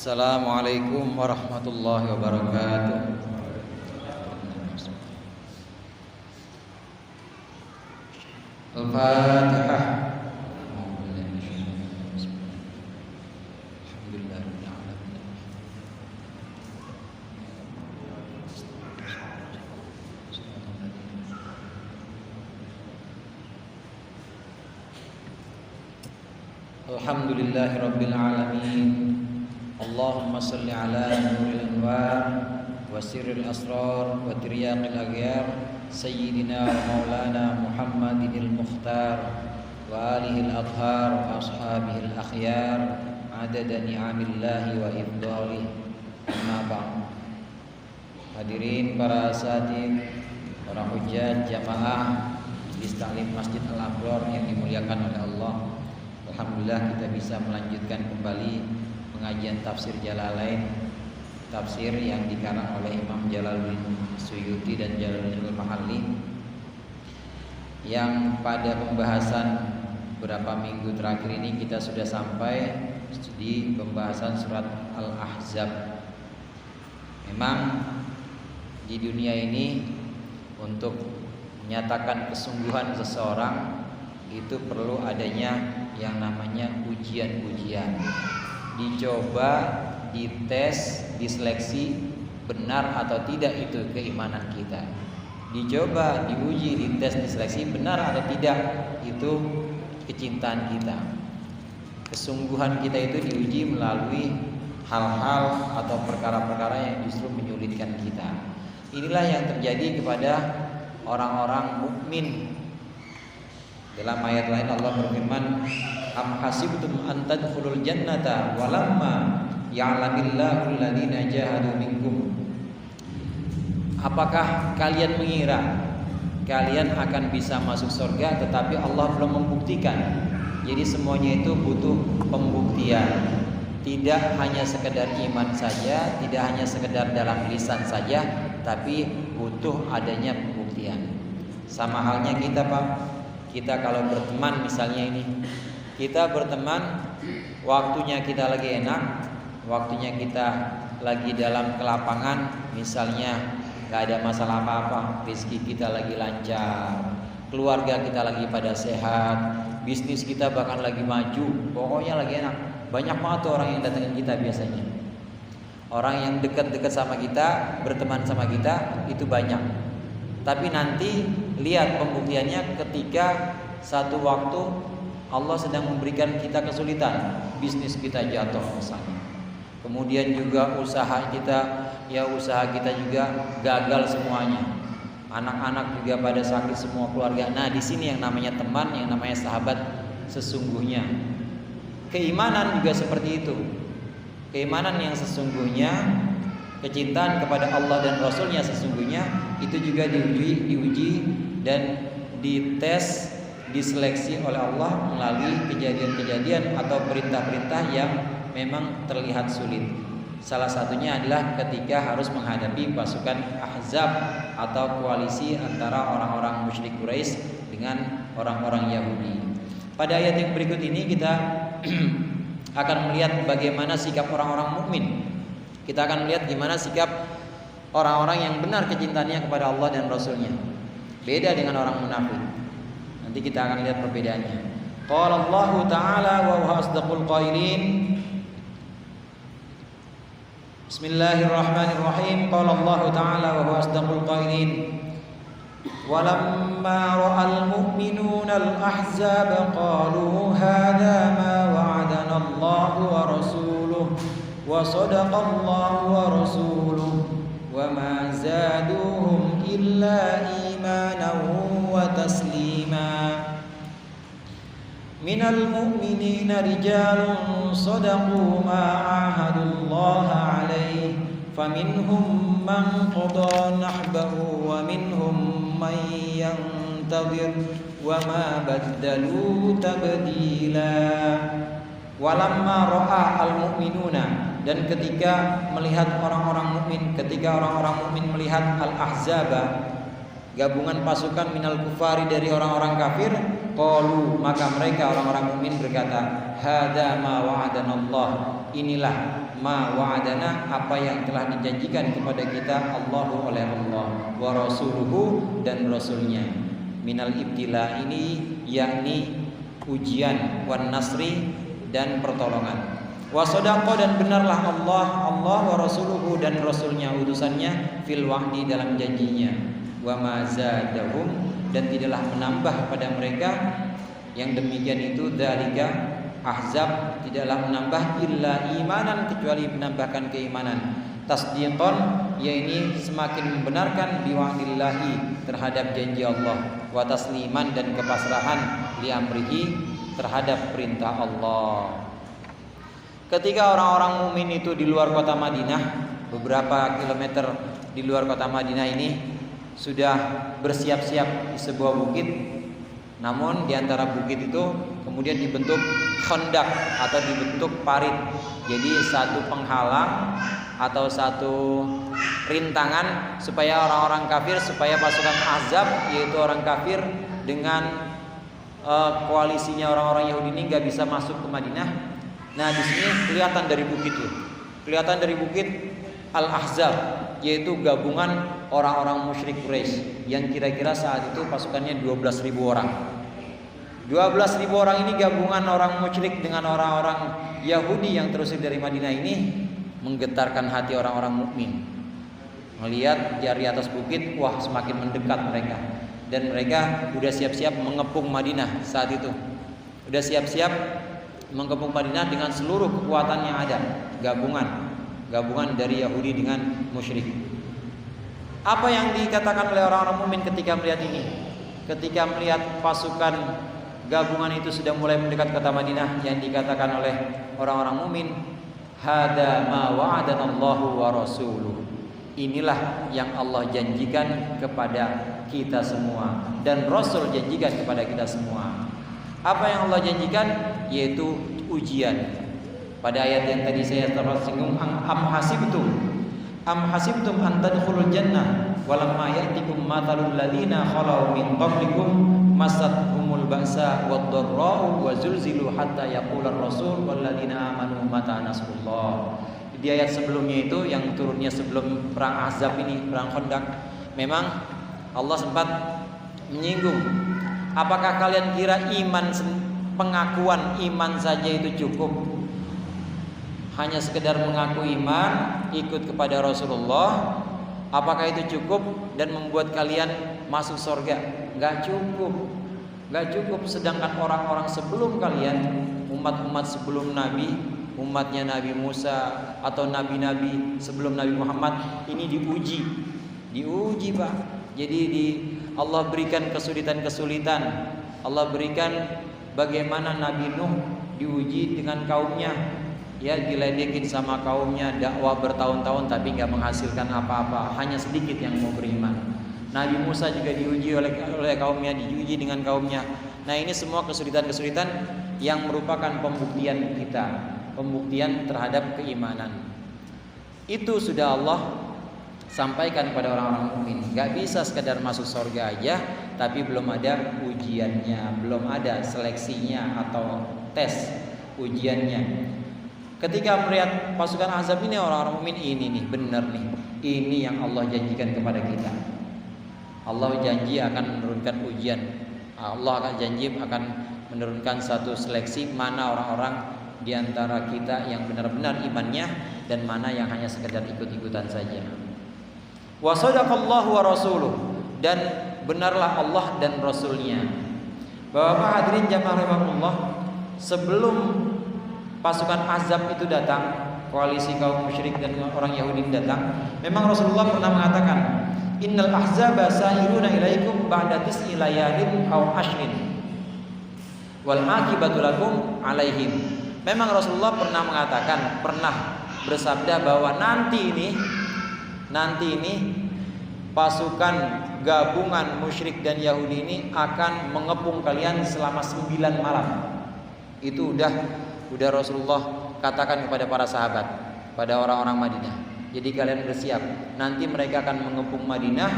Assalamualaikum warahmatullahi wabarakatuh. Al-Fatihah. Alhamdulillahi rabbil alamin. Allahumma salli ala nuril anwar wa sirril asrar wa tiryaqil aghyar sayyidina wa maulana Muhammadinil mukhtar wa alihil adhar wa ashabihil akhyar adada ni'amillahi wa ifdalih. Amma ba'd. Hadirin para asatidz, para hujjat jamaah Majlis Ta'lim Masjid Al-Abrar yang dimuliakan oleh Allah. Alhamdulillah kita bisa melanjutkan kembali pengajian tafsir Jalalain, tafsir yang dikarang oleh Imam Jalaluddin Suyuti dan Jalaluddin Al-Mahalli, yang pada pembahasan beberapa minggu terakhir ini kita sudah sampai di pembahasan surat Al-Ahzab. Memang di dunia ini untuk menyatakan kesungguhan seseorang itu perlu adanya yang namanya ujian-ujian. Dicoba, dites, diseleksi benar atau tidak itu keimanan kita. Dicoba, diuji, dites, diseleksi benar atau tidak itu kecintaan kita. Kesungguhan kita itu diuji melalui hal-hal atau perkara-perkara yang justru menyulitkan kita. Inilah yang terjadi kepada orang-orang mukmin. Dalam ayat lain Allah berfirman, am hasibtum an tadkhulul jannata walamma ya'lamillahu alladziina jahadu minkum. Apakah kalian mengira kalian akan bisa masuk surga tetapi Allah belum membuktikan? Jadi semuanya itu butuh pembuktian. Tidak hanya sekedar iman saja, tidak hanya sekedar dalam lisan saja, tapi butuh adanya pembuktian. Sama halnya kita, Pak. Kita kalau berteman misalnya ini, kita berteman, waktunya kita lagi enak, waktunya kita lagi dalam kelapangan, misalnya gak ada masalah apa-apa, rezeki kita lagi lancar, keluarga kita lagi pada sehat, bisnis kita bahkan lagi maju, pokoknya lagi enak. Banyak banget tuh orang yang datangin kita biasanya. Orang yang dekat-dekat sama kita, berteman sama kita, itu banyak. Tapi nanti lihat pembuktiannya ketika satu waktu Allah sedang memberikan kita kesulitan, bisnis kita jatuh misalnya. Kemudian juga usaha kita juga gagal semuanya. Anak-anak juga pada sakit semua, keluarga. Nah, di sini yang namanya teman, yang namanya sahabat sesungguhnya. Keimanan juga seperti itu. Keimanan yang sesungguhnya, kecintaan kepada Allah dan Rasulnya sesungguhnya itu juga diuji dan dites, diseleksi oleh Allah melalui kejadian-kejadian atau perintah-perintah yang memang terlihat sulit. Salah satunya adalah ketika harus menghadapi pasukan Ahzab atau koalisi antara orang-orang musyrik Quraisy dengan orang-orang Yahudi. Pada ayat yang berikut ini kita akan melihat bagaimana sikap orang-orang mukmin. Kita akan melihat gimana sikap orang-orang yang benar kecintaannya kepada Allah dan Rasulnya. Beda dengan orang munafik. Nanti kita akan lihat perbedaannya. Qala Allah Ta'ala wa huwa asdaqul qailin. Bismillahirrahmanirrahim. Qala Allah Ta'ala wa huwa asdaqul qailin. Walamma ra'al mu'minuna al-ahzab qalu hadha ma wa'adana Allah wa rasuluhu wa sadaqa Allah wa rasuluhu wa ma zaduhum illa imanan wa taslima. Minal mu'minina rijalun sadaqu ma ahadullaha alaihi faminhum man qada nahbahu wa minhum man yantazir wa ma baddalu tabdila. Walamma ra'a al-mu'minuna, dan ketika melihat orang-orang mukmin, ketika orang-orang mukmin melihat al-ahzaba, gabungan pasukan minal kufari dari orang-orang kafir. Qalu, maka mereka orang-orang mukmin berkata, hadza ma wa'adanallah, inilah ma wa'adana, apa yang telah dijanjikan kepada kita Allahu oleh Allah, wa rasuluhu, dan rasulnya. Minal ibtila ini yakni ujian, wan nasri, dan pertolongan. Wa sadaqa, dan benarlah Allah wa rasuluhu, dan rasulnya, utusannya, fil wa'di, dalam janjinya. Wa ma zadahum, dan tidaklah menambah pada mereka yang demikian itu, dzalika ahzab, tidaklah menambah illa imanan, kecuali menambahkan keimanan. Tasdiqan, yaitu semakin membenarkan biwa'dillahi, terhadap janji Allah, wa tasliman, dan kepasrahan li amrihi, terhadap perintah Allah. Ketika orang-orang mukmin itu di luar kota Madinah, beberapa kilometer di luar kota Madinah ini, sudah bersiap-siap di sebuah bukit. Namun di antara bukit itu kemudian dibentuk khandak atau dibentuk parit. Jadi satu penghalang atau satu rintangan supaya orang-orang kafir, supaya pasukan Ahzab, yaitu orang kafir dengan koalisinya orang-orang Yahudi ini nggak bisa masuk ke Madinah. Nah, di sini kelihatan dari bukit itu. Kelihatan dari bukit Al-Ahzab, yaitu gabungan orang-orang musyrik Quraisy yang kira-kira saat itu pasukannya 12.000 orang. 12.000 orang ini gabungan orang musyrik dengan orang-orang Yahudi yang terusir dari Madinah ini menggetarkan hati orang-orang mukmin. Melihat dari atas bukit, wah semakin mendekat mereka, dan mereka udah siap-siap mengepung Madinah saat itu. Udah siap-siap mengepung Madinah dengan seluruh kekuatan yang ada, gabungan dari Yahudi dengan musyrik. Apa yang dikatakan oleh orang-orang mukmin ketika melihat ini? Ketika melihat pasukan gabungan itu sudah mulai mendekat kota Madinah, yang dikatakan oleh orang-orang mukmin, hada ma wa'adanallahu wa rasuluh, inilah yang Allah janjikan kepada kita semua dan Rasul janjikan kepada kita semua. Apa yang Allah janjikan? Yaitu ujian. Pada ayat yang tadi saya tersinggung, am hasibtum an tadkhulul jannah walamma ya'tikum mathalul ladzina khalau min qablikum massatuhumul ba'sa wad-dharra'u wa zulzilu hatta yaqular rasul wal ladzina amanu mata nasrullah. Di ayat sebelumnya itu yang turunnya sebelum perang Ahzab ini, perang Khandaq, memang Allah sempat menyinggung, apakah kalian kira pengakuan iman saja itu cukup? Hanya sekedar mengaku iman, ikut kepada Rasulullah, apakah itu cukup dan membuat kalian masuk surga? Enggak cukup. Enggak cukup. Sedangkan orang-orang sebelum kalian, umat-umat sebelum Nabi, umatnya Nabi Musa atau nabi-nabi sebelum Nabi Muhammad ini diuji Pak. Jadi Allah berikan kesulitan-kesulitan. Allah berikan bagaimana Nabi Nuh diuji dengan kaumnya, ya diledekin sama kaumnya, dakwah bertahun-tahun tapi nggak menghasilkan apa-apa, hanya sedikit yang mau beriman. Nabi Musa juga diuji oleh kaumnya, diuji dengan kaumnya. Nah, ini semua kesulitan-kesulitan yang merupakan pembuktian kita, pembuktian terhadap keimanan. Itu sudah Allah sampaikan kepada orang-orang mukmin. Gak bisa sekedar masuk surga aja, tapi belum ada ujiannya, belum ada seleksinya atau tes ujiannya. Ketika melihat pasukan Ahzab ini, orang-orang mukmin, ini nih benar nih, ini yang Allah janjikan kepada kita. Allah janji akan menurunkan ujian. Allah akan janji akan menurunkan satu seleksi, mana orang-orang di antara kita yang benar-benar imannya dan mana yang hanya sekedar ikut-ikutan saja. Wa sadaqallahu wa rasuluh, dan benarlah Allah dan Rasulnya. Bapak hadirin jamaah rahimakumullah, sebelum pasukan Ahzab itu datang, koalisi kaum musyrik dan orang Yahudi datang, memang Rasulullah pernah mengatakan, innal ahzaba sa'iruna ilaikum ba'da tis'i layalin aw ashrin wal akibatu lakum alaihim. Memang Rasulullah pernah mengatakan, pernah bersabda bahwa nanti ini pasukan gabungan musyrik dan Yahudi ini akan mengepung kalian selama 9 malam. Itu udah Rasulullah katakan kepada para sahabat, pada orang-orang Madinah. Jadi kalian bersiap, nanti mereka akan mengepung Madinah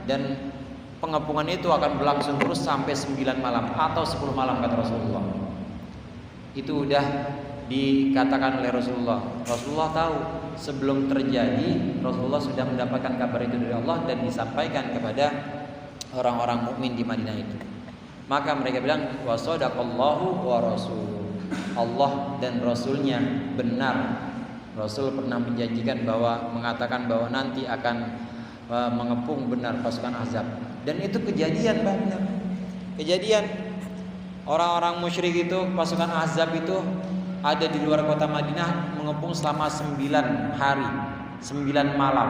dan pengepungan itu akan berlangsung terus sampai 9 malam atau 10 malam kata Rasulullah. Itu udah dikatakan oleh Rasulullah. Rasulullah tahu sebelum terjadi, Rasulullah sudah mendapatkan kabar itu dari Allah dan disampaikan kepada orang-orang mukmin di Madinah itu. Maka mereka bilang wa sadaqallahu wa rasuluh. Allah dan Rasulnya benar. Rasul pernah menjanjikan bahwa mengatakan bahwa nanti akan mengepung benar pasukan Ahzab. Dan itu kejadian benar. Kejadian orang-orang musyrik itu, pasukan Ahzab itu ada di luar kota Madinah mengepung selama 9 hari, 9 malam.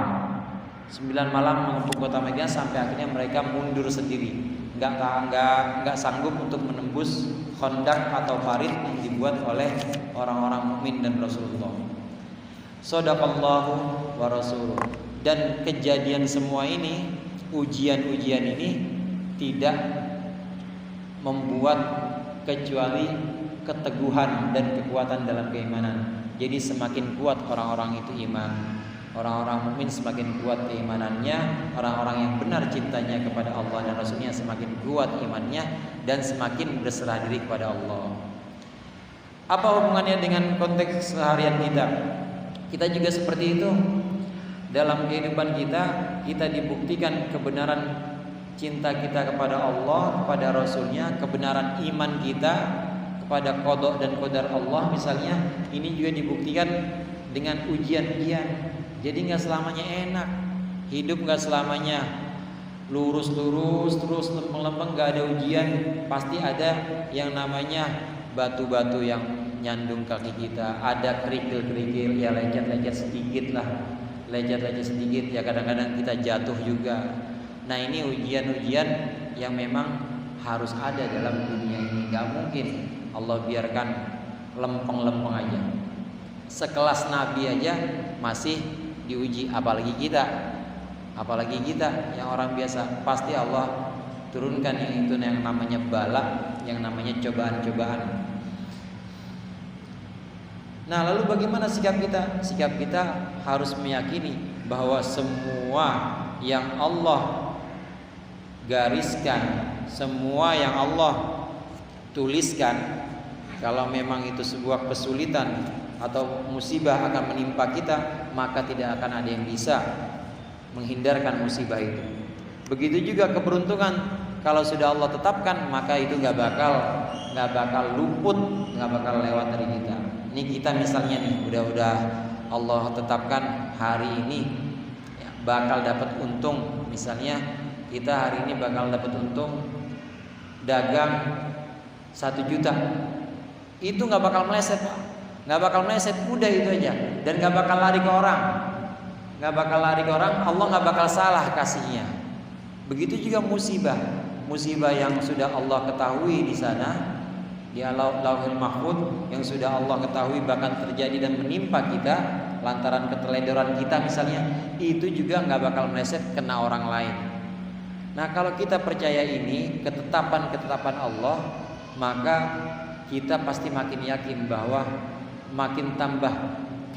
9 malam mengepung kota Madinah sampai akhirnya mereka mundur sendiri. Enggak sanggup untuk menembus khandak atau parit yang dibuat oleh orang-orang mukmin dan Rasulullah. Shadaqallahu wa rasuluh. Dan kejadian semua ini, ujian-ujian ini tidak membuat kecuali keteguhan dan kekuatan dalam keimanan. Jadi semakin kuat orang-orang itu iman. Orang-orang mukmin semakin kuat keimanannya, orang-orang yang benar cintanya kepada Allah dan Rasulnya semakin kuat imannya dan semakin berserah diri kepada Allah. Apa hubungannya dengan konteks seharian kita? Kita juga seperti itu. Dalam kehidupan kita dibuktikan kebenaran cinta kita kepada Allah, kepada Rasulnya, kebenaran iman kita kepada qada dan qadar Allah misalnya. Ini juga dibuktikan dengan ujian-ujian. Jadi nggak selamanya enak, hidup nggak selamanya lurus-lurus terus lempeng-lempeng, nggak ada ujian. Pasti ada yang namanya batu-batu yang nyandung kaki kita, ada kerikil-kerikil, ya lecet-lecet sedikit lah, lecet-lecet sedikit ya kadang-kadang kita jatuh juga. Nah ini ujian-ujian yang memang harus ada dalam dunia ini. Nggak mungkin Allah biarkan lempeng-lempeng aja. Sekelas Nabi aja masih diuji, apalagi kita yang orang biasa. Pasti Allah turunkan yang itu, yang namanya bala, yang namanya cobaan-cobaan. Nah lalu bagaimana sikap kita? Sikap kita harus meyakini bahwa semua yang Allah gariskan, semua yang Allah tuliskan, kalau memang itu sebuah kesulitan atau musibah akan menimpa kita, maka tidak akan ada yang bisa menghindarkan musibah itu. Begitu juga keberuntungan, kalau sudah Allah tetapkan, maka itu nggak bakal luput, nggak bakal lewat dari kita. Ini kita misalnya nih, udah Allah tetapkan hari ini ya, bakal dapat untung. Misalnya kita hari ini bakal dapat untung dagang 1 juta, itu nggak bakal meleset, Pak. Nggak bakal meleset, udah itu aja. Dan nggak bakal lari ke orang, Allah nggak bakal salah kasihnya. Begitu juga musibah yang sudah Allah ketahui di sana di Lauhul Mahfuz, yang sudah Allah ketahui bahkan terjadi dan menimpa kita lantaran keteledoran kita misalnya, itu juga nggak bakal meleset kena orang lain. Nah kalau kita percaya ini ketetapan Allah, maka kita pasti makin yakin bahwa makin tambah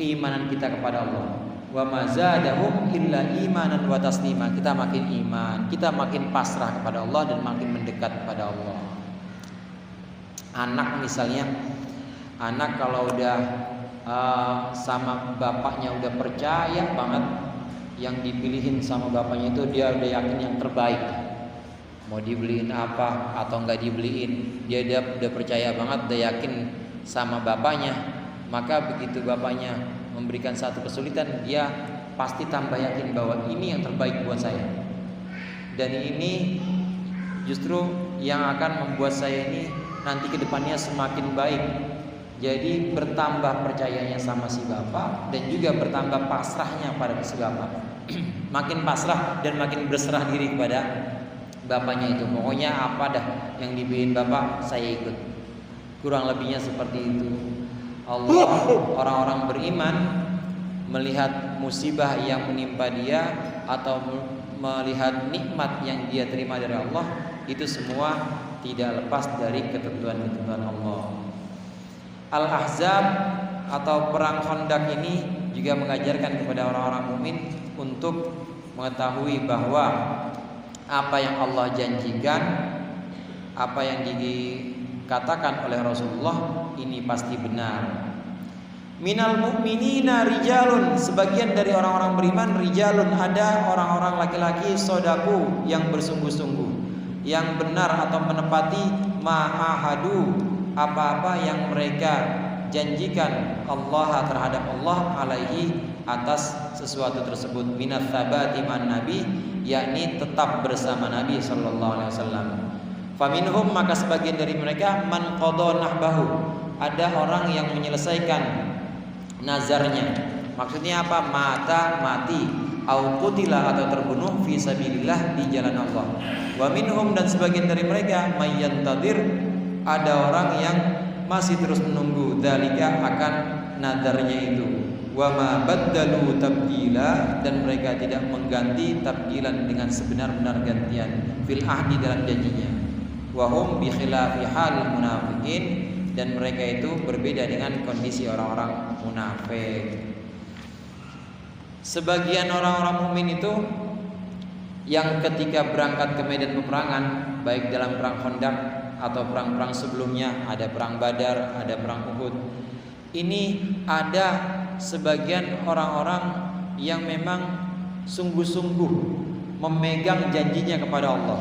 keimanan kita kepada Allah. Wa mazadahum illa imanan wa taslima. Kita makin iman, kita makin pasrah kepada Allah dan makin mendekat kepada Allah. Anak misalnya, anak kalau udah sama bapaknya udah percaya banget, yang dipilihin sama bapaknya itu dia udah yakin yang terbaik. Mau dibeliin apa atau enggak dibeliin, dia udah percaya banget, udah yakin sama bapaknya. Maka begitu bapaknya memberikan satu kesulitan, dia pasti tambah yakin bahwa ini yang terbaik buat saya. Dan ini justru yang akan membuat saya ini nanti ke depannya semakin baik. Jadi bertambah percayanya sama si bapak dan juga bertambah pasrahnya pada si bapak. Makin pasrah dan makin berserah diri kepada bapaknya itu. Pokoknya apa dah yang dibeliin bapak saya ikut. Kurang lebihnya seperti itu. Allah, orang-orang beriman melihat musibah yang menimpa dia atau melihat nikmat yang dia terima dari Allah, itu semua tidak lepas dari ketentuan-ketentuan Allah. Al-Ahzab atau perang Khandaq ini juga mengajarkan kepada orang-orang mukmin untuk mengetahui bahwa apa yang Allah janjikan, apa yang dikatakan oleh Rasulullah ini pasti benar. Minal mu'minina rijalun, sebagian dari orang-orang beriman, rijalun, ada orang-orang laki-laki, sodaku, yang bersungguh-sungguh, yang benar atau menepati ma'ahadu, apa-apa yang mereka janjikan Allah terhadap Allah alaihi, atas sesuatu tersebut, minat thabati man nabi, yakni tetap bersama Nabi sallallahu alaihi wasallam. Faminhum, maka sebagian dari mereka, man qadha nahbahu, ada orang yang menyelesaikan nazarnya. Maksudnya apa? Mati, au qutila, atau terbunuh fi sabilillah, di jalan Allah. Wa minhum, dan sebagian dari mereka, mayyantadir, ada orang yang masih terus menunggu, dzalika, akan nadarnya itu. Wa ma baddalu tabdila, dan mereka tidak mengganti tabdilan dengan sebenar-benar gantian, fil ahdi, dalam janjinya. Wa hum bi khilafi halil munafiqin, dan mereka itu berbeda dengan kondisi orang-orang munafik. Sebagian orang-orang mukmin itu yang ketika berangkat ke medan peperangan, baik dalam perang Khandaq atau perang-perang sebelumnya, ada perang Badar, ada perang Uhud, ini ada sebagian orang-orang yang memang sungguh-sungguh memegang janjinya kepada Allah.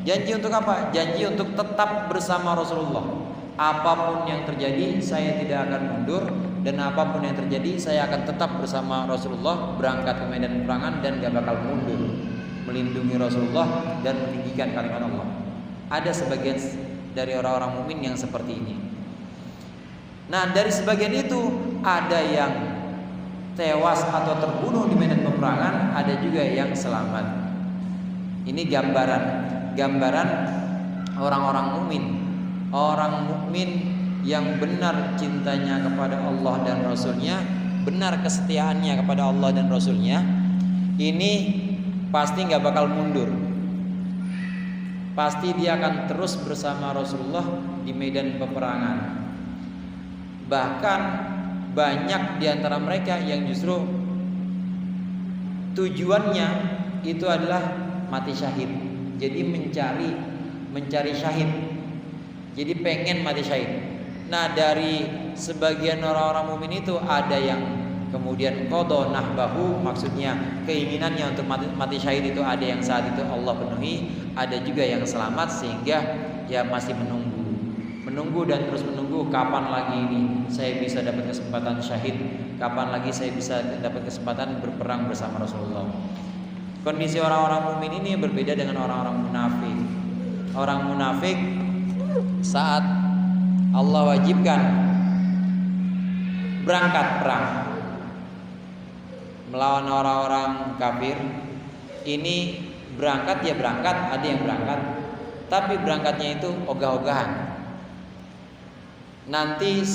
Janji untuk apa? Janji untuk tetap bersama Rasulullah. Apapun yang terjadi, saya tidak akan mundur, dan apapun yang terjadi, saya akan tetap bersama Rasulullah, berangkat ke medan peperangan dan gak bakal mundur, melindungi Rasulullah dan meninggikan kalimat Allah. Ada sebagian dari orang-orang mukmin yang seperti ini. Nah, dari sebagian itu ada yang tewas atau terbunuh di medan peperangan, ada juga yang selamat. Ini gambaran orang-orang mukmin. Orang mukmin yang benar cintanya kepada Allah dan Rasulnya, benar kesetiaannya kepada Allah dan Rasulnya, ini pasti gak bakal mundur. Pasti dia akan terus bersama Rasulullah di medan peperangan. Bahkan banyak di antara mereka yang justru tujuannya itu adalah mati syahid. Jadi mencari syahid. Jadi pengen mati syahid. Nah, dari sebagian orang-orang mukmin itu ada yang kemudian qadha nahbahu, maksudnya keinginannya untuk mati syahid itu ada yang saat itu Allah penuhi, ada juga yang selamat sehingga ya masih menunggu dan terus menunggu, kapan lagi ini saya bisa dapat kesempatan syahid, kapan lagi saya bisa dapat kesempatan berperang bersama Rasulullah. Kondisi orang-orang mukmin ini berbeda dengan orang-orang munafik. Orang munafik saat Allah wajibkan berangkat perang melawan orang-orang kafir, ini berangkat ya berangkat, ada yang berangkat, tapi berangkatnya itu ogah-ogahan. Nanti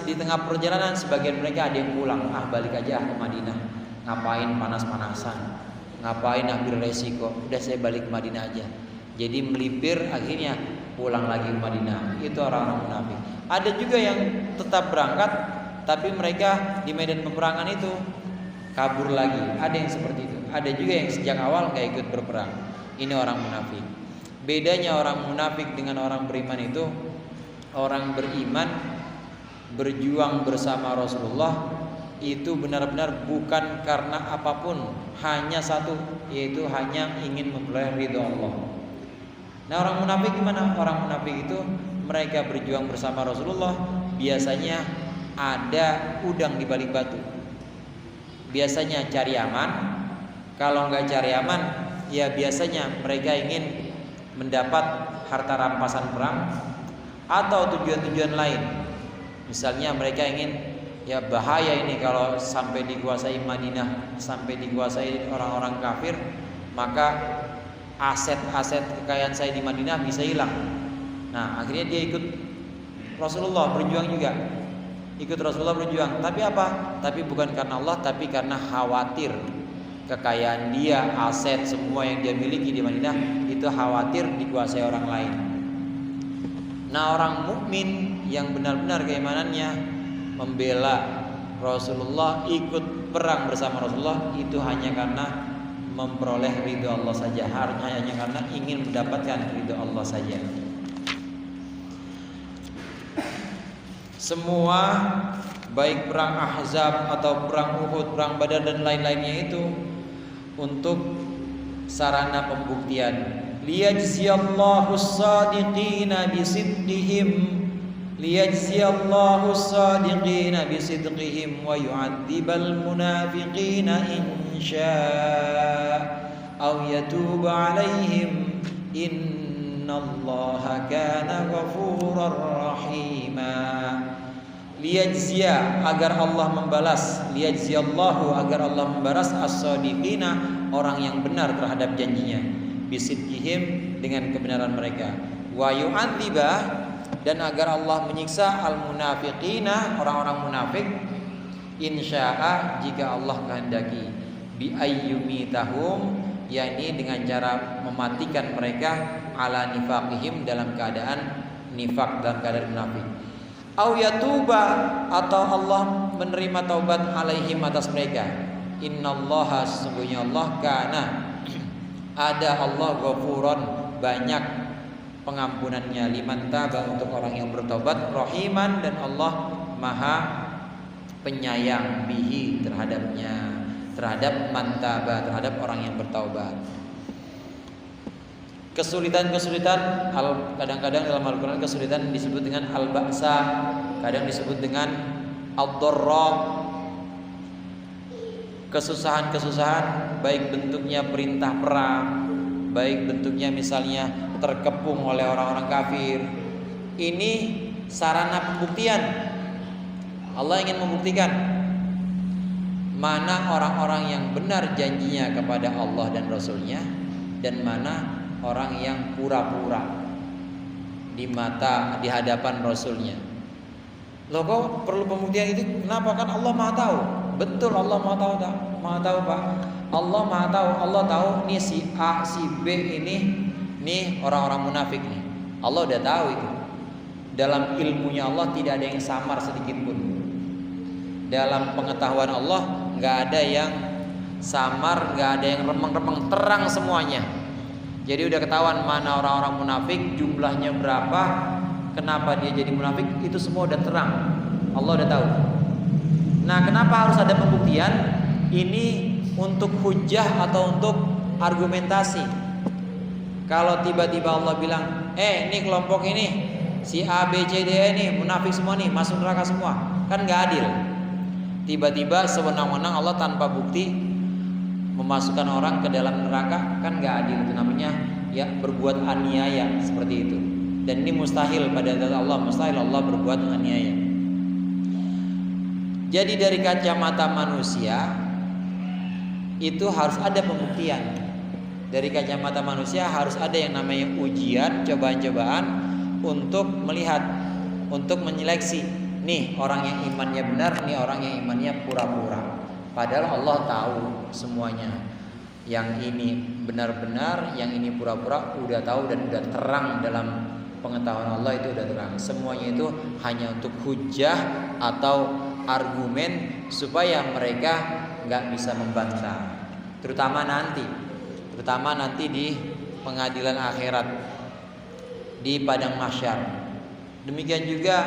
di tengah perjalanan sebagian mereka ada yang pulang, balik aja ke Madinah, ngapain panas-panasan, ngapain ambil resiko, udah saya balik ke Madinah aja. Jadi melipir, akhirnya pulang lagi ke Madinah. Itu orang-orang munafik. Ada juga yang tetap berangkat, tapi mereka di medan peperangan itu kabur lagi. Ada yang seperti itu. Ada juga yang sejak awal gak ikut berperang. Ini orang munafik. Bedanya orang munafik dengan orang beriman itu, orang beriman berjuang bersama Rasulullah itu benar-benar bukan karena apapun, hanya satu, yaitu hanya ingin memperoleh ridho Allah. Nah, orang munafik gimana? Orang munafik itu mereka berjuang bersama Rasulullah, biasanya ada udang di balik batu. Biasanya cari aman. Kalau nggak cari aman, ya biasanya mereka ingin mendapat harta rampasan perang atau tujuan-tujuan lain. Misalnya mereka ingin, ya bahaya ini kalau sampai dikuasai Madinah, sampai dikuasai orang-orang kafir, maka aset-aset kekayaan saya di Madinah bisa hilang. Nah, akhirnya dia ikut Rasulullah berjuang juga. Ikut Rasulullah berjuang. Tapi apa? Tapi bukan karena Allah, tapi karena khawatir kekayaan dia, aset semua yang dia miliki di Madinah itu khawatir dikuasai orang lain. Nah, orang mukmin yang benar-benar keimanannya membela Rasulullah, ikut perang bersama Rasulullah, itu hanya karena memperoleh ridho Allah saja, hanya karena ingin mendapatkan ridho Allah saja. Semua baik perang Ahzab atau perang Uhud, perang Badar dan lain-lainnya itu untuk sarana pembuktian. Liyajziyallahu as-sadiqina bisidqihim, liyajziyallahu as-sadiqina bisidqihim wa yu'adzibal munafiqina in syaa aw yatuba 'alaihim innallaha kana ghafurar rahima. Liyajziya, agar Allah membalas, liyajziyallahu, agar Allah membalas as-sadiqina, orang yang benar terhadap janjinya, bisidqihim, dengan kebenaran mereka, wa yu'adziba, dan agar Allah menyiksa al-munafiqina, orang-orang munafik, insya'a, jika Allah kehendaki, bi ayyumitahum, yakni dengan cara mematikan mereka, ala nifaqihim, dalam keadaan nifaq, dalam keadaan munafik, au yatuba, atau Allah menerima taubat, alaihim, atas mereka. Innallaha, sesungguhnya Allah, kana, ada Allah, ghafuron, banyak pengampunannya, liman taba, untuk orang yang bertaubat, rahiman, dan Allah maha penyayang, bihi, terhadapnya, terhadap man taba, terhadap orang yang bertaubat. Kesulitan-kesulitan, kadang-kadang dalam Al-Quran kesulitan disebut dengan al-ba'sa, kadang disebut dengan ad-dharra. Kesusahan-kesusahan, baik bentuknya perintah perang, baik bentuknya misalnya terkepung oleh orang-orang kafir. Ini sarana pembuktian. Allah ingin membuktikan mana orang-orang yang benar janjinya kepada Allah dan Rasulnya, dan mana orang yang pura-pura di hadapan Rasulnya. Loh, kok perlu pembuktian itu? Kenapa? Kan Allah Maha tahu. Betul, Allah Maha tahu, Pak. Allah Maha tahu. Allah tahu nih si A, si B ini orang-orang munafik nih. Allah udah tahu itu. Dalam ilmunya Allah tidak ada yang samar sedikit pun. Dalam pengetahuan Allah nggak ada yang samar, nggak ada yang remeng-remeng, terang semuanya. Jadi udah ketahuan mana orang-orang munafik, jumlahnya berapa, kenapa dia jadi munafik, itu semua udah terang. Allah udah tahu. Nah, kenapa harus ada pembuktian? Ini untuk hujjah atau untuk argumentasi. Kalau tiba-tiba Allah bilang, ini kelompok ini, si A, B, C, D ini munafik semua nih, masuk neraka semua, kan nggak adil. Tiba-tiba sewenang-wenang Allah tanpa bukti memasukkan orang ke dalam neraka, kan nggak adil. Itu namanya ya berbuat aniaya seperti itu. Dan ini mustahil pada zat Allah, mustahil Allah berbuat aniaya. Jadi dari kacamata manusia itu harus ada pembuktian. Dari kacamata manusia harus ada yang namanya ujian, cobaan-cobaan untuk melihat, untuk menyeleksi. Nih orang yang imannya benar, nih orang yang imannya pura-pura. Padahal Allah tahu semuanya. Yang ini benar-benar, yang ini pura-pura, udah tahu dan udah terang dalam pengetahuan Allah, itu udah terang. Semuanya itu hanya untuk hujjah atau argumen supaya mereka nggak bisa membantah. Terutama nanti di pengadilan akhirat, di padang mahsyar. Demikian juga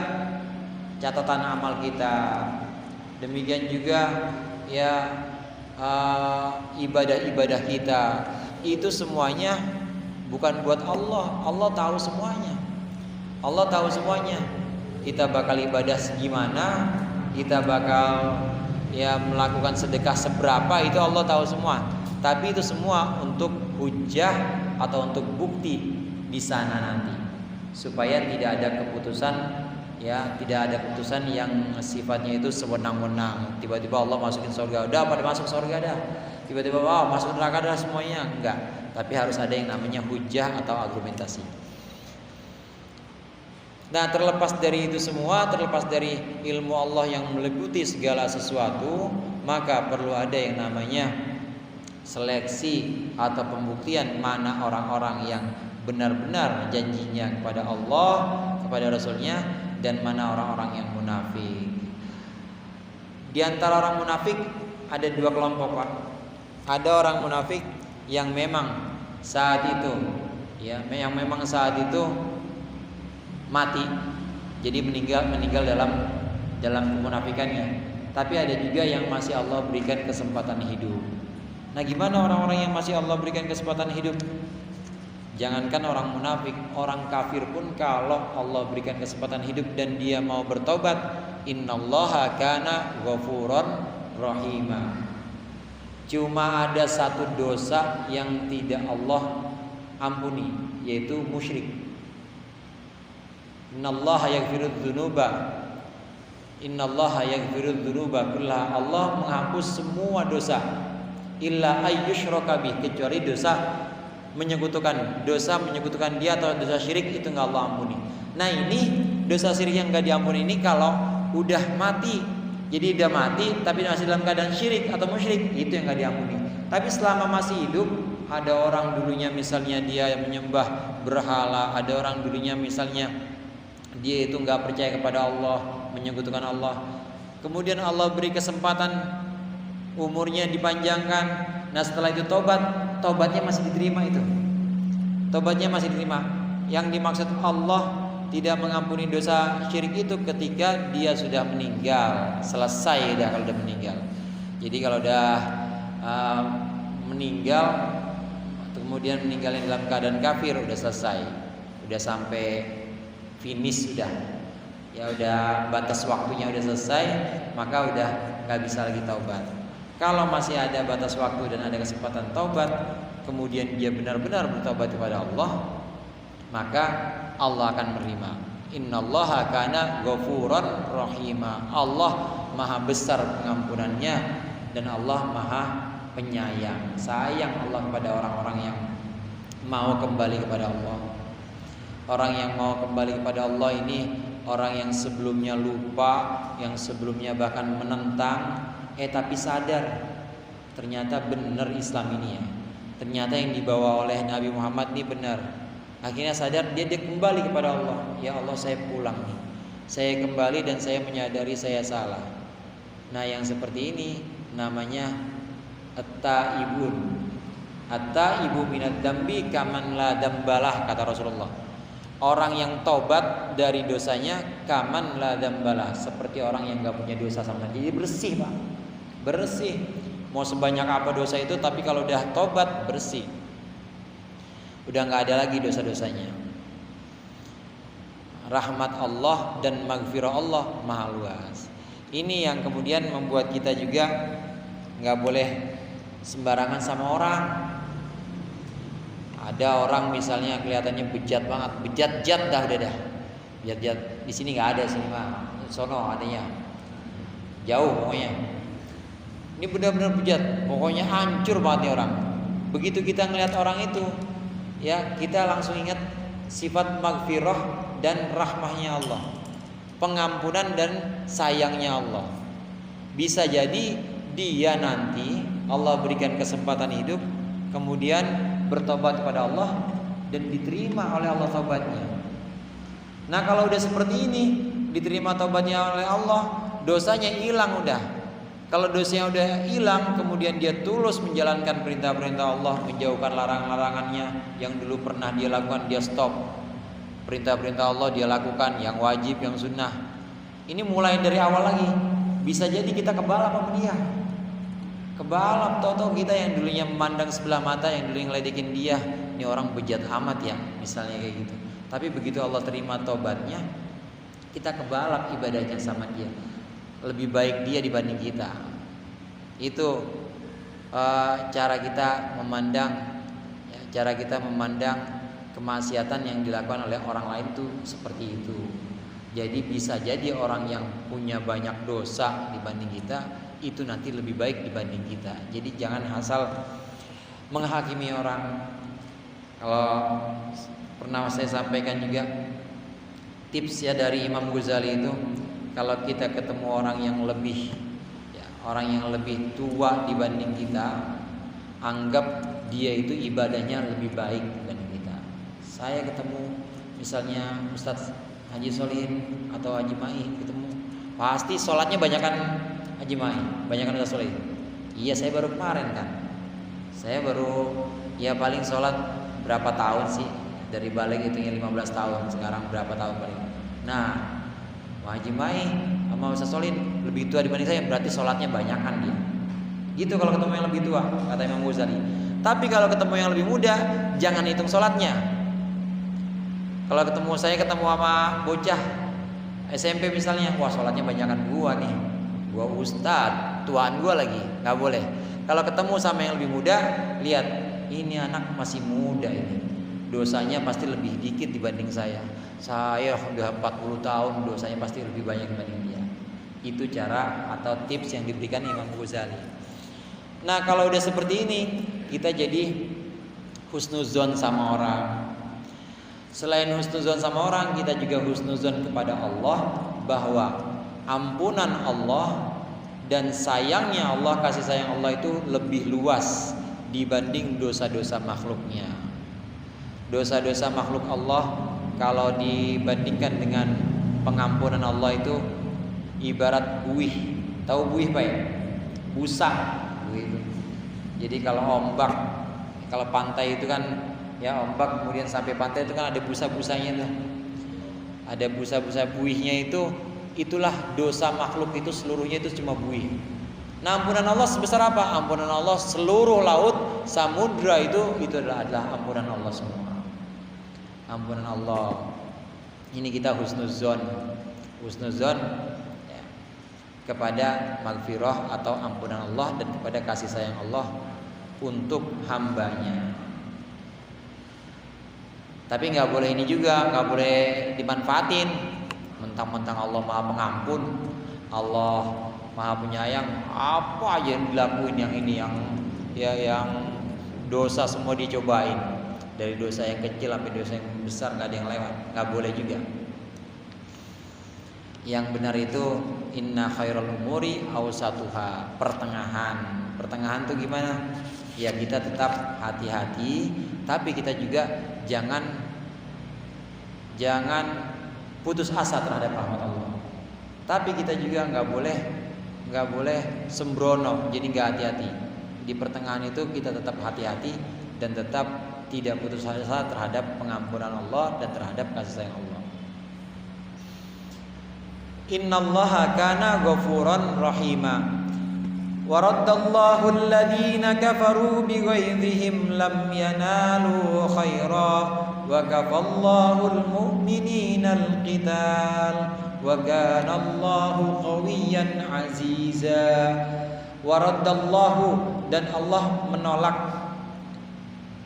catatan amal kita. Demikian juga ya ibadah-ibadah kita. Itu semuanya bukan buat Allah. Allah tahu semuanya. Allah tahu semuanya. Kita bakal ibadah segimana, kita bakal ya melakukan sedekah seberapa, itu Allah tahu semua. Tapi itu semua untuk hujjah atau untuk bukti di sana nanti, supaya tidak ada keputusan, ya tidak ada keputusan yang sifatnya itu sewenang-wenang. Tiba-tiba Allah masukin surga, udah pada masuk surga dah. Tiba-tiba masuk neraka dah semuanya, enggak. Tapi harus ada yang namanya hujjah atau argumentasi. Nah, terlepas dari itu semua, terlepas dari ilmu Allah yang meliputi segala sesuatu, maka perlu ada yang namanya seleksi atau pembuktian mana orang-orang yang benar-benar janjinya kepada Allah, kepada Rasulnya, dan mana orang-orang yang munafik. Di antara orang munafik ada dua kelompok, Pak. Ada orang munafik yang memang saat itu mati, jadi meninggal dalam kemunafikannya. Tapi ada juga yang masih Allah berikan kesempatan hidup. Nah, gimana orang-orang yang masih Allah berikan kesempatan hidup? Jangankan orang munafik, orang kafir pun kalau Allah berikan kesempatan hidup dan dia mau bertobat, innallaha kana ghafuran rahima. Cuma ada satu dosa yang tidak Allah ampuni, yaitu musyrik. Innallaha yaghfirudz dzunuba kullaha. Allah menghapus semua dosa illa ayyusyraka bih, kecuali dosa menyekutukan dia atau dosa syirik, itu enggak Allah ampuni. Nah, ini dosa syirik yang enggak diampuni ini kalau udah mati. Jadi udah mati tapi masih dalam keadaan syirik atau musyrik, itu yang enggak diampuni. Tapi selama masih hidup, ada orang dulunya misalnya dia yang menyembah berhala, ada orang dulunya misalnya dia itu enggak percaya kepada Allah, menyekutukan Allah. Kemudian Allah beri kesempatan, umurnya dipanjangkan. Nah, setelah itu tobatnya masih diterima itu. Tobatnya masih diterima. Yang dimaksud Allah tidak mengampuni dosa syirik itu ketika dia sudah meninggal, selesai dah kalau udah meninggal. Jadi kalau udah meninggal, kemudian meninggalnya dalam keadaan kafir, udah selesai, udah sampai finish sudah. Ya udah batas waktunya udah selesai, maka udah nggak bisa lagi taubat. Kalau masih ada batas waktu dan ada kesempatan taubat, kemudian dia benar-benar bertobat kepada Allah, maka Allah akan menerima. Innallaha kana ghafuran rahima. Allah maha besar pengampunannya dan Allah maha penyayang. Sayang Allah kepada orang-orang yang mau kembali kepada Allah. Orang yang mau kembali kepada Allah ini orang yang sebelumnya lupa, yang sebelumnya bahkan menentang, tapi sadar ternyata benar Islam ini ya. Ternyata yang dibawa oleh Nabi Muhammad ini benar. Akhirnya sadar, dia kembali kepada Allah. Ya Allah, saya pulang nih. Saya kembali dan saya menyadari saya salah. Nah, yang seperti ini namanya at-taibun. At-taibu minad dambi kaman la dambalah, kata Rasulullah. Orang yang tobat dari dosanya kaman la dambalah, seperti orang yang enggak punya dosa sama sekali. Jadi bersih, Pak. Bersih. Mau sebanyak apa dosa itu, tapi kalau udah tobat bersih, udah nggak ada lagi dosa-dosanya. Rahmat Allah dan maghfirah Allah maha luas. Ini yang kemudian membuat kita juga nggak boleh sembarangan sama orang. Ada orang misalnya kelihatannya bejat banget, bejat-jat dah udah dah. Bejat-jat di sini nggak ada, sini mah sono adanya. Jauh pokoknya. Ini benar-benar bejat, pokoknya hancur banget nih orang. Begitu kita ngelihat orang itu, ya kita langsung ingat sifat maghfirah dan rahmahnya Allah, pengampunan dan sayangnya Allah. Bisa jadi dia nanti Allah berikan kesempatan hidup, kemudian bertobat kepada Allah dan diterima oleh Allah taubatnya. Nah, kalau udah seperti ini, diterima taubatnya oleh Allah, dosanya hilang udah. Kalau dosanya udah hilang, kemudian dia tulus menjalankan perintah-perintah Allah, menjauhkan larangan-larangannya yang dulu pernah dia lakukan, dia stop. Perintah-perintah Allah dia lakukan, yang wajib, yang sunnah. Ini mulai dari awal lagi. Bisa jadi kita kebalap sama dia. Kebalap, tahu-tahu kita yang dulunya memandang sebelah mata, yang dulu ngeledekin dia, ini orang bejat amat ya, misalnya kayak gitu. Tapi begitu Allah terima taubatnya, kita kebalap ibadahnya sama dia. Lebih baik dia dibanding kita. Itu cara kita memandang, ya, cara kita memandang kemaksiatan yang dilakukan oleh orang lain tuh seperti itu. Jadi bisa jadi orang yang punya banyak dosa dibanding kita itu nanti lebih baik dibanding kita. Jadi jangan asal menghakimi orang. Kalau pernah saya sampaikan juga tips ya dari Imam Ghazali itu, kalau kita ketemu orang yang lebih tua dibanding kita, anggap dia itu ibadahnya lebih baik dibanding kita. Saya ketemu misalnya Ustadz Haji Solihin atau Haji Mai, ketemu pasti sholatnya banyakan Haji Mai, banyakan Ustadz Solihin. Iya, saya baru kemarin kan, saya baru Ya paling sholat berapa tahun sih? Dari balik hitungnya 15 tahun. Sekarang berapa tahun paling? Nah, Haji Mai sama Ustaz Solin lebih tua dibanding saya, berarti sholatnya banyakan dia. Gitu kalau ketemu yang lebih tua, kata Imam Ghazali. Tapi kalau ketemu yang lebih muda, jangan hitung sholatnya. Kalau ketemu sama bocah SMP misalnya, wah sholatnya banyakan gua nih, gua ustad, tuaan gua lagi, nggak boleh. Kalau ketemu sama yang lebih muda, lihat ini anak masih muda ini, dosanya pasti lebih dikit dibanding saya. Saya udah 40 tahun, dosanya pasti lebih banyak dibanding dia. Itu cara atau tips yang diberikan Imam Ghazali. Nah kalau udah seperti ini, kita jadi husnuzon sama orang. Selain husnuzon sama orang, kita juga husnuzon kepada Allah, bahwa ampunan Allah dan sayangnya Allah, kasih sayang Allah itu lebih luas dibanding dosa-dosa makhluknya. Dosa-dosa makhluk Allah kalau dibandingkan dengan pengampunan Allah itu ibarat buih. Tahu buih Pak ya? Busa buih itu. Jadi kalau ombak, kalau pantai itu kan ya ombak kemudian sampai pantai itu kan ada busa-busanya tuh. Ada busa-busa buihnya itu, itulah dosa makhluk itu seluruhnya itu cuma buih. Nah ampunan Allah sebesar apa? Ampunan Allah seluruh laut, samudra itu adalah ampunan Allah semua. Ampunan Allah. Ini kita husnuzon ya, kepada maghfirah atau ampunan Allah dan kepada kasih sayang Allah untuk hambanya. Tapi nggak boleh ini juga, nggak boleh dimanfaatin. Mentang-mentang Allah Maha Pengampun, Allah Maha Penyayang, apa aja yang dilakuin yang ini, yang dosa semua dicobain, dari dosa yang kecil sampai dosa yang besar nggak ada yang lewat, nggak boleh juga. Yang benar itu inna khairal umuri awsatuha, pertengahan tuh gimana? Ya kita tetap hati-hati, tapi kita juga jangan putus asa terhadap rahmat Allah. Tapi kita juga nggak boleh sembrono, jadi nggak hati-hati. Di pertengahan itu kita tetap hati-hati dan tetap tidak putus asa terhadap pengampunan Allah dan terhadap kasih sayang Allah. Innallaha kana ghafuran rahima. وَرَدَّ الَّذِينَ كَفَرُوا بِغَيْظِهِمْ لَمْ يَنَالُوا خَيْرًا وَكَفَى اللَّهُ الْمُؤْمِنِينَ الْقِتَالَ وَكَانَ اللَّهُ قَوِيًّا عَزِيزًا. وَرَدَّ اللَّهُ, dan Allah menolak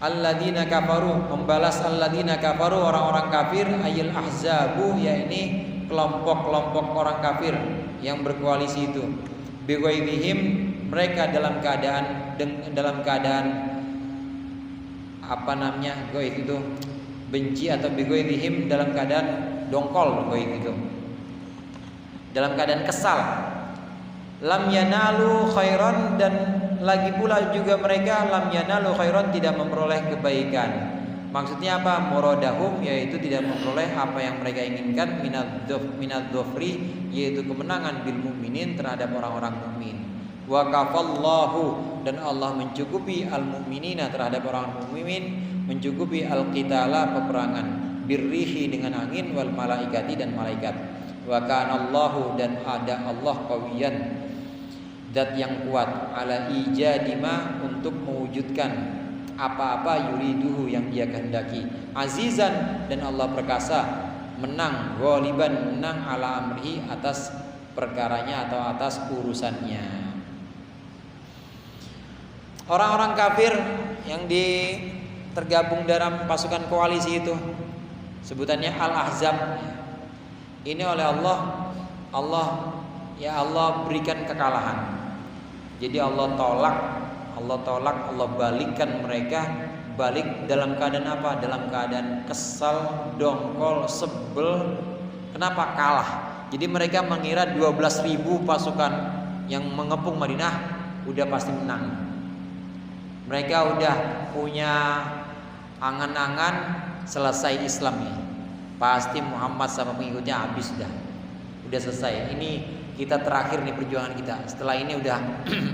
alladzina kafaru, membalas alladzina kafaru, orang-orang kafir, ayil ahzabu, yakni kelompok-kelompok orang kafir yang berkoalisi itu. Bighairihim, mereka dalam keadaan apa namanya, ghair itu benci, atau bighairihim dalam keadaan dongkol, ghair itu dalam keadaan kesal. Lam yanalu khairan, dan lagi pula juga mereka lam yanalu khairan, tidak memperoleh kebaikan. Maksudnya apa? Muradahum, yaitu tidak memperoleh apa yang mereka inginkan, minadh dhafri, yaitu kemenangan bil mukminin, terhadap orang-orang mukmin. Wa kafallahu, dan Allah mencukupi al mukminina, terhadap orang mukmin, mencukupi al qitala, peperangan, birrihi, dengan angin, wal malaikati, dan malaikat. Wa kana Allahu, dan ada Allah qawiyan, zat yang kuat, ala ijadima, untuk mewujudkan apa-apa yuriduhu, yang dia kehendaki, azizan, dan Allah perkasa, menang, ghaliban, menang, ala amrihi, atas perkaranya atau atas urusannya. Orang-orang kafir yang tergabung dalam pasukan koalisi itu, sebutannya Al-Ahzab, ini oleh Allah berikan kekalahan. Jadi Allah tolak, Allah balikkan mereka, balik dalam keadaan apa? Dalam keadaan kesal, dongkol, sebel. Kenapa? Kalah. Jadi mereka mengira 12.000 pasukan yang mengepung Madinah udah pasti menang. Mereka udah punya angan-angan selesai Islam nih, pasti Muhammad sama pengikutnya habis, udah selesai. Ini kita terakhir nih perjuangan kita. Setelah ini udah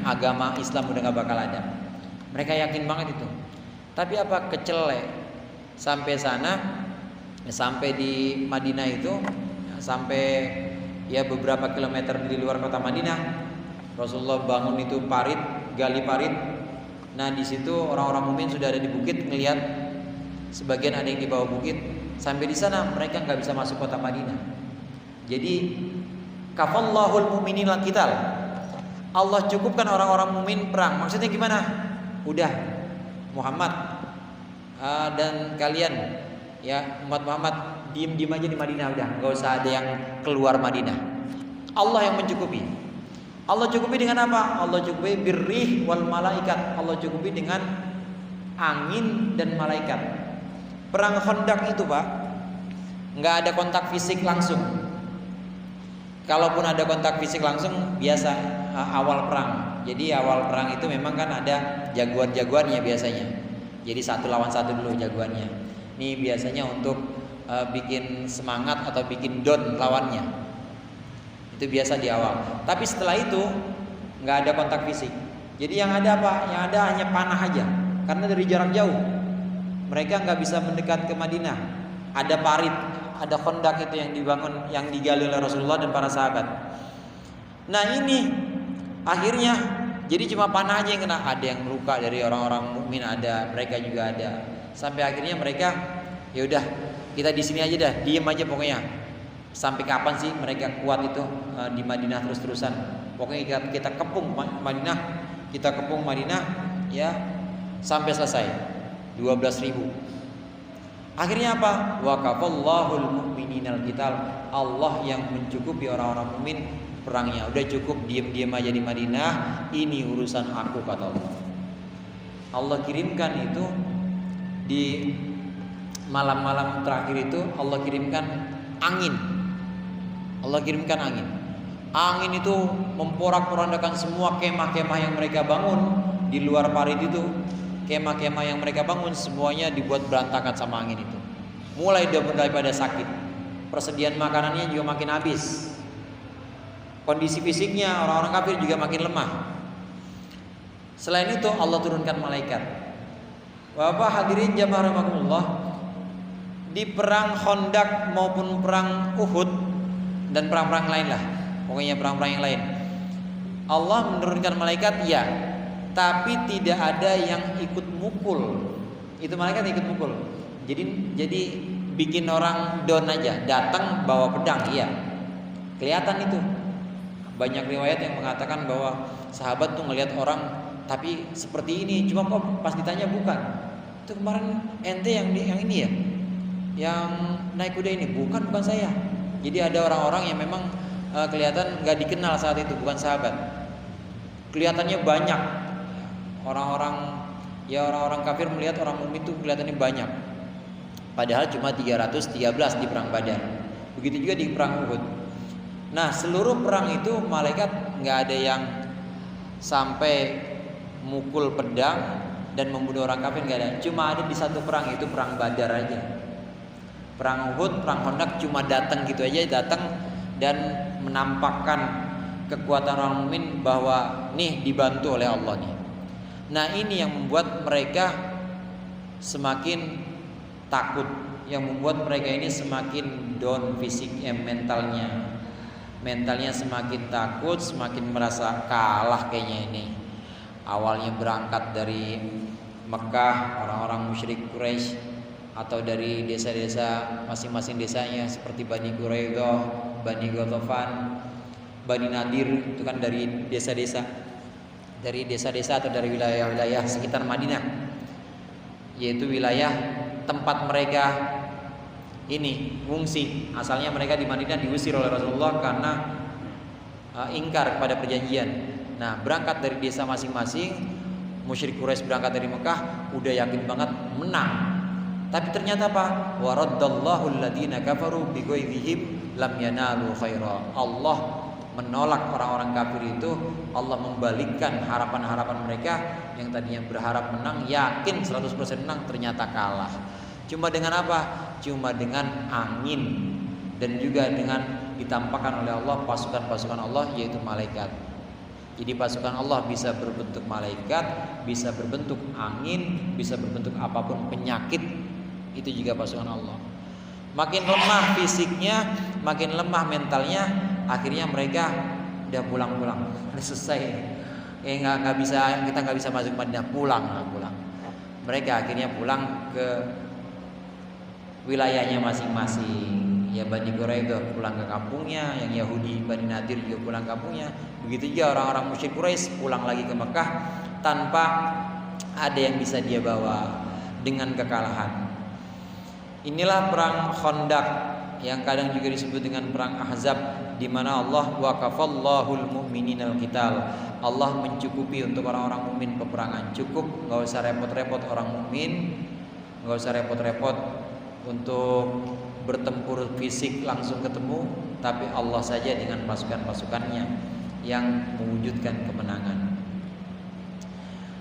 agama Islam udah gak bakal ada. Mereka yakin banget itu. Tapi apa? Kecelek. Sampai sana, sampai di Madinah itu, sampai ya beberapa kilometer di luar kota Madinah, Rasulullah bangun itu parit, gali parit. Nah di situ orang-orang mukmin sudah ada di bukit, ngelihat sebagian ada yang di bawah bukit. Sampai di sana mereka nggak bisa masuk kota Madinah. Jadi kafallahul mu'minina qital. Allah cukupkan orang-orang mukmin perang. Maksudnya gimana? Udah Muhammad dan kalian ya umat Muhammad diem aja di Madinah, udah nggak usah ada yang keluar Madinah. Allah yang mencukupi. Allah cukupi dengan apa? Allah cukupi birrih wal malaikat. Allah cukupi dengan angin dan malaikat. Perang Khandaq itu Pak, nggak ada kontak fisik langsung. Kalaupun ada kontak fisik langsung biasa awal perang. Jadi awal perang itu memang kan ada jagoan-jagoannya biasanya. Jadi 1 lawan 1 dulu jagoannya. Ini biasanya untuk bikin semangat atau bikin down lawannya. Itu biasa di awal. Tapi setelah itu nggak ada kontak fisik. Jadi yang ada apa? Yang ada hanya panah aja. Karena dari jarak jauh mereka nggak bisa mendekat ke Madinah. Ada parit, ada Khandaq itu yang dibangun, yang digali oleh Rasulullah dan para sahabat. Nah ini akhirnya jadi cuma panah aja yang kena. Ada yang luka dari orang-orang mukmin, ada, mereka juga ada. Sampai akhirnya mereka ya udah kita di sini aja dah, diem aja pokoknya. Sampai kapan sih mereka kuat itu di Madinah terus-terusan? Pokoknya kita kepung Madinah, ya sampai selesai 12.000. Akhirnya apa? Wa kafallahul mu'mininal qital. Allah yang mencukupi orang-orang mukmin perangnya. Udah cukup diam-diam aja di Madinah. Ini urusan aku, kata Allah. Allah kirimkan itu di malam-malam terakhir itu, Allah kirimkan angin. Allah kirimkan angin. Angin itu memporak-porandakan semua kemah-kemah yang mereka bangun di luar parit itu. Kemah-kemah yang mereka bangun semuanya dibuat berantakan sama angin itu. Mulai daripada sakit, persediaan makanannya juga makin habis. Kondisi fisiknya orang-orang kafir juga makin lemah. Selain itu Allah turunkan malaikat. Bapak hadirin jamaah rahimakumullah, di perang Khandaq maupun perang Uhud dan perang-perang lain lah, pokoknya perang-perang yang lain, Allah menurunkan malaikat ya, tapi tidak ada yang ikut mukul. Itu malaikat ikut mukul. Jadi bikin orang down aja, datang bawa pedang, iya. Kelihatan itu. Banyak riwayat yang mengatakan bahwa sahabat tuh ngelihat orang tapi seperti ini, cuma kok pas ditanya bukan. Itu kemarin ente yang ini ya, yang naik kuda ini, bukan saya. Jadi ada orang-orang yang memang kelihatan nggak dikenal saat itu, bukan sahabat. Kelihatannya banyak. Orang-orang kafir melihat orang mukmin itu kelihatannya banyak. Padahal cuma 313 di perang Badar. Begitu juga di perang Uhud. Nah, seluruh perang itu malaikat nggak ada yang sampai mukul pedang dan membunuh orang kafir, nggak ada. Cuma ada di satu perang, itu perang Badar aja. Perang Uhud, perang Khandaq cuma datang gitu aja, datang dan menampakkan kekuatan orang mukmin bahwa nih dibantu oleh Allah nih. Nah ini yang membuat mereka semakin takut, yang membuat mereka ini semakin down fisiknya, mentalnya semakin takut, semakin merasa kalah kayaknya ini. Awalnya berangkat dari Mekah, orang-orang musyrik Quraisy, atau dari desa-desa masing-masing desanya seperti Bani Quraidah, Bani Ghatafan, Bani Nadir, itu kan dari desa-desa atau dari wilayah-wilayah sekitar Madinah, yaitu wilayah tempat mereka ini ngungsi. Asalnya mereka di Madinah diusir oleh Rasulullah karena ingkar kepada perjanjian. Nah, berangkat dari desa masing-masing, musyrik Quraisy berangkat dari Mekah, udah yakin banget menang. Tapi ternyata apa? Waraddallahu alladziina kafaru bighaizihim lam yanalu khaira. Allah menolak orang-orang kafir itu. Allah membalikkan harapan-harapan mereka yang tadinya berharap menang, yakin 100% menang, ternyata kalah. Cuma dengan apa? Cuma dengan angin, dan juga dengan ditampakkan oleh Allah pasukan-pasukan Allah, yaitu malaikat. Jadi pasukan Allah bisa berbentuk malaikat, bisa berbentuk angin, bisa berbentuk apapun, penyakit, itu juga pasukan Allah. Makin lemah fisiknya, makin lemah mentalnya, akhirnya mereka udah pulang-pulang, udah selesai. Kita nggak bisa masuk Madinah, pulang. Mereka akhirnya pulang ke wilayahnya masing-masing. Ya Bani Quraidah pulang ke kampungnya, yang Yahudi Bani Nadir juga pulang ke kampungnya. Begitu juga orang-orang musyrik Quraisy pulang lagi ke Mekah tanpa ada yang bisa dia bawa dengan kekalahan. Inilah perang Khandaq yang kadang juga disebut dengan perang Ahzab, di mana Allah waqafallahul mu'mininal qital. Allah mencukupi untuk orang-orang mukmin peperangan. Cukup, enggak usah repot-repot orang mukmin, enggak usah repot-repot untuk bertempur fisik langsung ketemu, tapi Allah saja dengan pasukan-pasukannya yang mewujudkan kemenangan.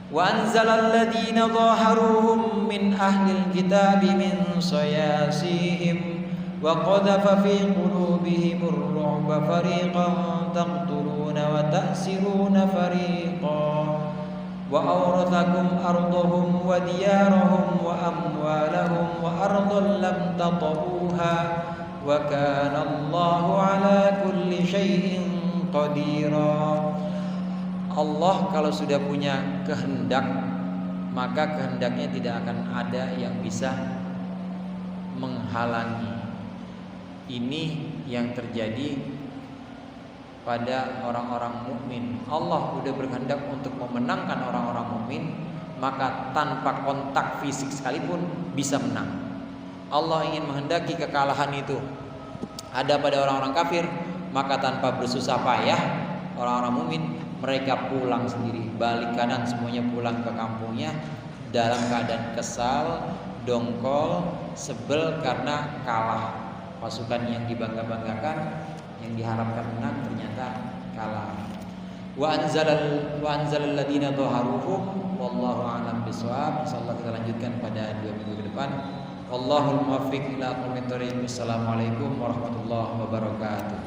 Wa anzalal ladzina dhaharuhum min ahlil kitabi min sayasihim wa qadhafa fi qulubihimur ru'ba fariqan taqtuluna wa ta'siruna fariqan wa awrathakum ardhahum wa diyarahum wa amwalahum wa ardhan lam tatahuha wa kana Allahu ala kulli syai'in qadira. Allah kalau sudah punya kehendak, maka kehendaknya tidak akan ada yang bisa menghalangi. Ini yang terjadi pada orang-orang mukmin. Allah sudah berkehendak untuk memenangkan orang-orang mukmin, maka tanpa kontak fisik sekalipun bisa menang. Allah ingin menghendaki kekalahan itu ada pada orang-orang kafir, maka tanpa bersusah payah orang-orang mukmin mereka pulang sendiri, balik kanan, semuanya pulang ke kampungnya dalam keadaan kesal, dongkol, sebel karena kalah. Pasukan yang dibangga-banggakan, yang diharapkan menang ternyata kalah. Wa anzalal ladina dhaharuhum wallahu a'lam bishawab. Insyaallah kita lanjutkan pada 2 minggu ke depan. Wallahul muwaffiq ila aqwamit thoriq. Assalamualaikum warahmatullahi wabarakatuh.